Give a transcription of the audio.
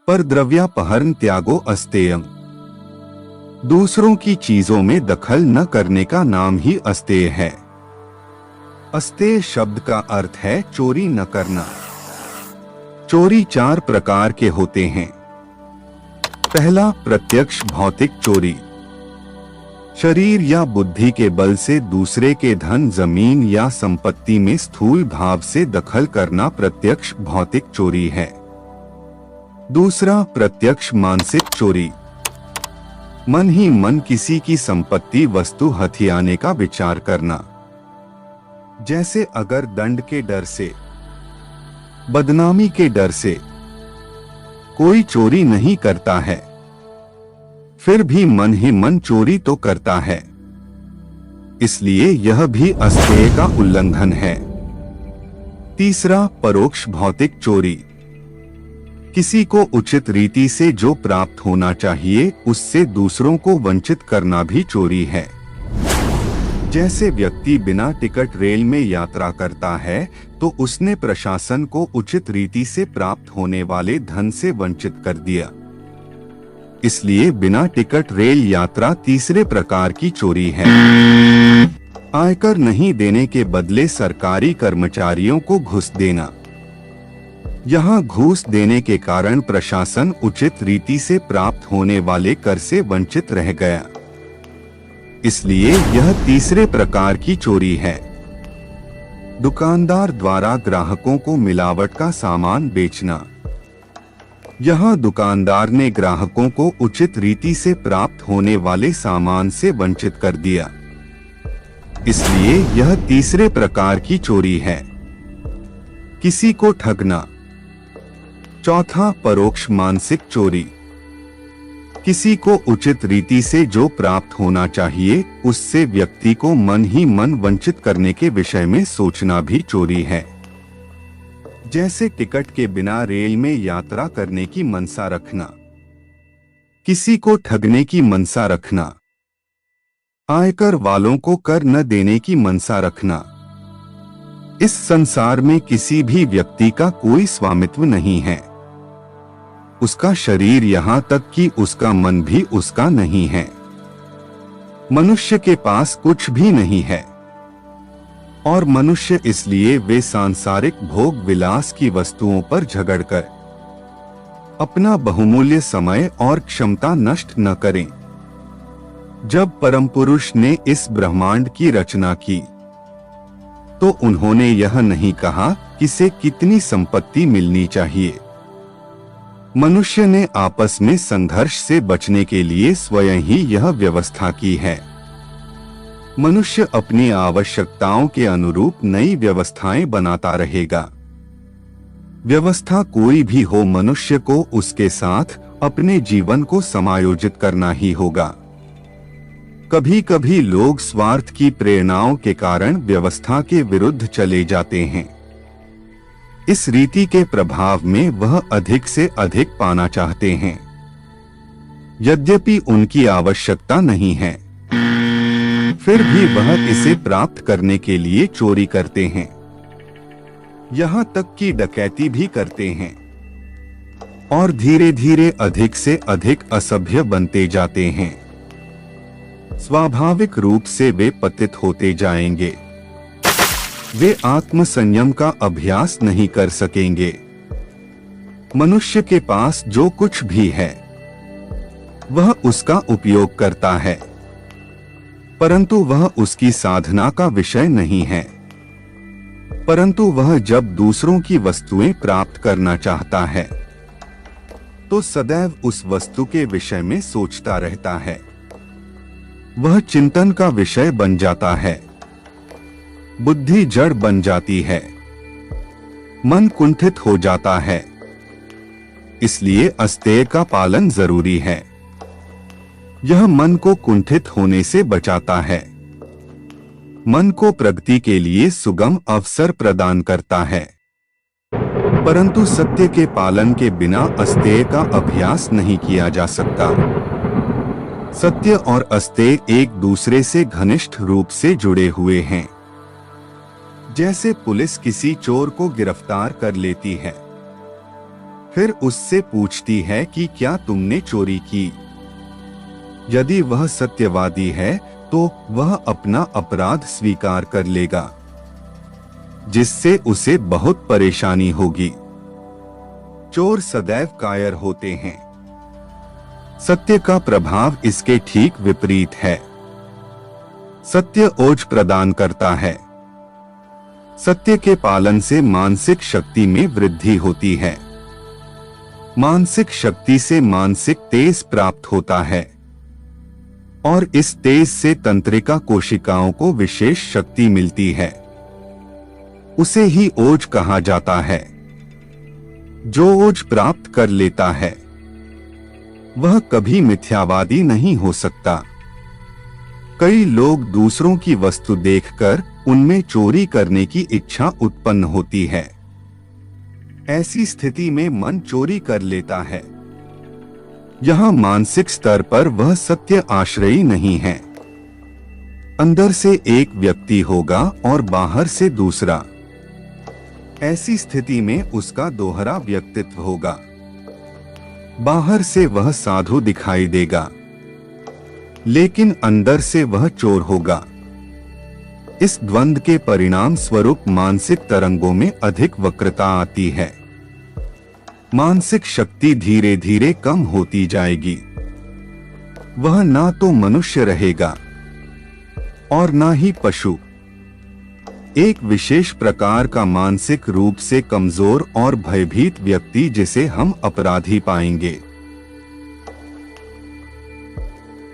पर द्रव्यापहरण त्यागो अस्तेयम। दूसरों की चीजों में दखल न करने का नाम ही अस्तेय है। अस्तेय शब्द का अर्थ है चोरी न करना। चोरी 4 प्रकार के होते हैं। पहला, प्रत्यक्ष भौतिक चोरी। शरीर या बुद्धि के बल से दूसरे के धन, जमीन या संपत्ति में स्थूल भाव से दखल करना प्रत्यक्ष भौतिक चोरी है। दूसरा, प्रत्यक्ष मानसिक चोरी। मन ही मन किसी की संपत्ति, वस्तु हथियाने का विचार करना। जैसे अगर दंड के डर से, बदनामी के डर से कोई चोरी नहीं करता है, फिर भी मन ही मन चोरी तो करता है, इसलिए यह भी अस्तेय का उल्लंघन है। तीसरा, परोक्ष भौतिक चोरी। किसी को उचित रीति से जो प्राप्त होना चाहिए उससे दूसरों को वंचित करना भी चोरी है। जैसे व्यक्ति बिना टिकट रेल में यात्रा करता है तो उसने प्रशासन को उचित रीति से प्राप्त होने वाले धन से वंचित कर दिया, इसलिए बिना टिकट रेल यात्रा तीसरे प्रकार की चोरी है। आयकर नहीं देने के बदले सरकारी कर्मचारियों को घूस देना। यहाँ घूस देने के कारण प्रशासन उचित रीति से प्राप्त होने वाले कर से वंचित रह गया, इसलिए यह तीसरे प्रकार की चोरी है। दुकानदार द्वारा ग्राहकों को मिलावट का सामान बेचना। यहाँ दुकानदार ने ग्राहकों को उचित रीति से प्राप्त होने वाले सामान से वंचित कर दिया, इसलिए यह तीसरे प्रकार की चोरी है। किसी को ठगना। चौथा, परोक्ष मानसिक चोरी। किसी को उचित रीति से जो प्राप्त होना चाहिए उससे व्यक्ति को मन ही मन वंचित करने के विषय में सोचना भी चोरी है। जैसे टिकट के बिना रेल में यात्रा करने की मनसा रखना, किसी को ठगने की मनसा रखना, आयकर वालों को कर न देने की मनसा रखना। इस संसार में किसी भी व्यक्ति का कोई स्वामित्व नहीं है। उसका शरीर, यहाँ तक कि उसका मन भी उसका नहीं है। मनुष्य के पास कुछ भी नहीं है और मनुष्य इसलिए वे सांसारिक भोग विलास की वस्तुओं पर झगड़कर अपना बहुमूल्य समय और क्षमता नष्ट न करें। जब परम पुरुष ने इस ब्रह्मांड की रचना की तो उन्होंने यह नहीं कहा किसे कितनी संपत्ति मिलनी चाहिए। मनुष्य ने आपस में संघर्ष से बचने के लिए स्वयं ही यह व्यवस्था की है। मनुष्य अपनी आवश्यकताओं के अनुरूप नई व्यवस्थाएं बनाता रहेगा। व्यवस्था कोई भी हो, मनुष्य को उसके साथ अपने जीवन को समायोजित करना ही होगा। कभी कभी लोग स्वार्थ की प्रेरणाओं के कारण व्यवस्था के विरुद्ध चले जाते हैं। इस रीति के प्रभाव में वह अधिक से अधिक पाना चाहते हैं, यद्यपि उनकी आवश्यकता नहीं है, फिर भी वह इसे प्राप्त करने के लिए चोरी करते हैं, यहाँ तक कि डकैती भी करते हैं और धीरे धीरे अधिक से अधिक असभ्य बनते जाते हैं। स्वाभाविक रूप से वे पतित होते जाएंगे। वे आत्म संयम का अभ्यास नहीं कर सकेंगे। मनुष्य के पास जो कुछ भी है वह उसका उपयोग करता है, परंतु वह उसकी साधना का विषय नहीं है। परंतु वह जब दूसरों की वस्तुएं प्राप्त करना चाहता है तो सदैव उस वस्तु के विषय में सोचता रहता है। वह चिंतन का विषय बन जाता है। बुद्धि जड़ बन जाती है, मन कुंठित हो जाता है। इसलिए अस्तेय का पालन जरूरी है। यह मन को कुंठित होने से बचाता है, मन को प्रगति के लिए सुगम अवसर प्रदान करता है। परंतु सत्य के पालन के बिना अस्तेय का अभ्यास नहीं किया जा सकता। सत्य और अस्तेय एक दूसरे से घनिष्ठ रूप से जुड़े हुए हैं। जैसे पुलिस किसी चोर को गिरफ्तार कर लेती है फिर उससे पूछती है कि क्या तुमने चोरी की। यदि वह सत्यवादी है तो वह अपना अपराध स्वीकार कर लेगा, जिससे उसे बहुत परेशानी होगी। चोर सदैव कायर होते हैं। सत्य का प्रभाव इसके ठीक विपरीत है। सत्य ओज प्रदान करता है। सत्य के पालन से मानसिक शक्ति में वृद्धि होती है। मानसिक शक्ति से मानसिक तेज प्राप्त होता है और इस तेज से तंत्रिका कोशिकाओं को विशेष शक्ति मिलती है। उसे ही ओज कहा जाता है। जो ओज प्राप्त कर लेता है वह कभी मिथ्यावादी नहीं हो सकता। कई लोग दूसरों की वस्तु देखकर उनमें चोरी करने की इच्छा उत्पन्न होती है। ऐसी स्थिति में मन चोरी कर लेता है। यहाँ मानसिक स्तर पर वह सत्य आश्रयी नहीं है। अंदर से एक व्यक्ति होगा और बाहर से दूसरा। ऐसी स्थिति में उसका दोहरा व्यक्तित्व होगा। बाहर से वह साधु दिखाई देगा, लेकिन अंदर से वह चोर होगा। इस द्वंद के परिणाम स्वरूप मानसिक तरंगों में अधिक वक्रता आती है। मानसिक शक्ति धीरे धीरे कम होती जाएगी। वह ना तो मनुष्य रहेगा और ना ही पशु। एक विशेष प्रकार का मानसिक रूप से कमजोर और भयभीत व्यक्ति जिसे हम अपराधी पाएंगे।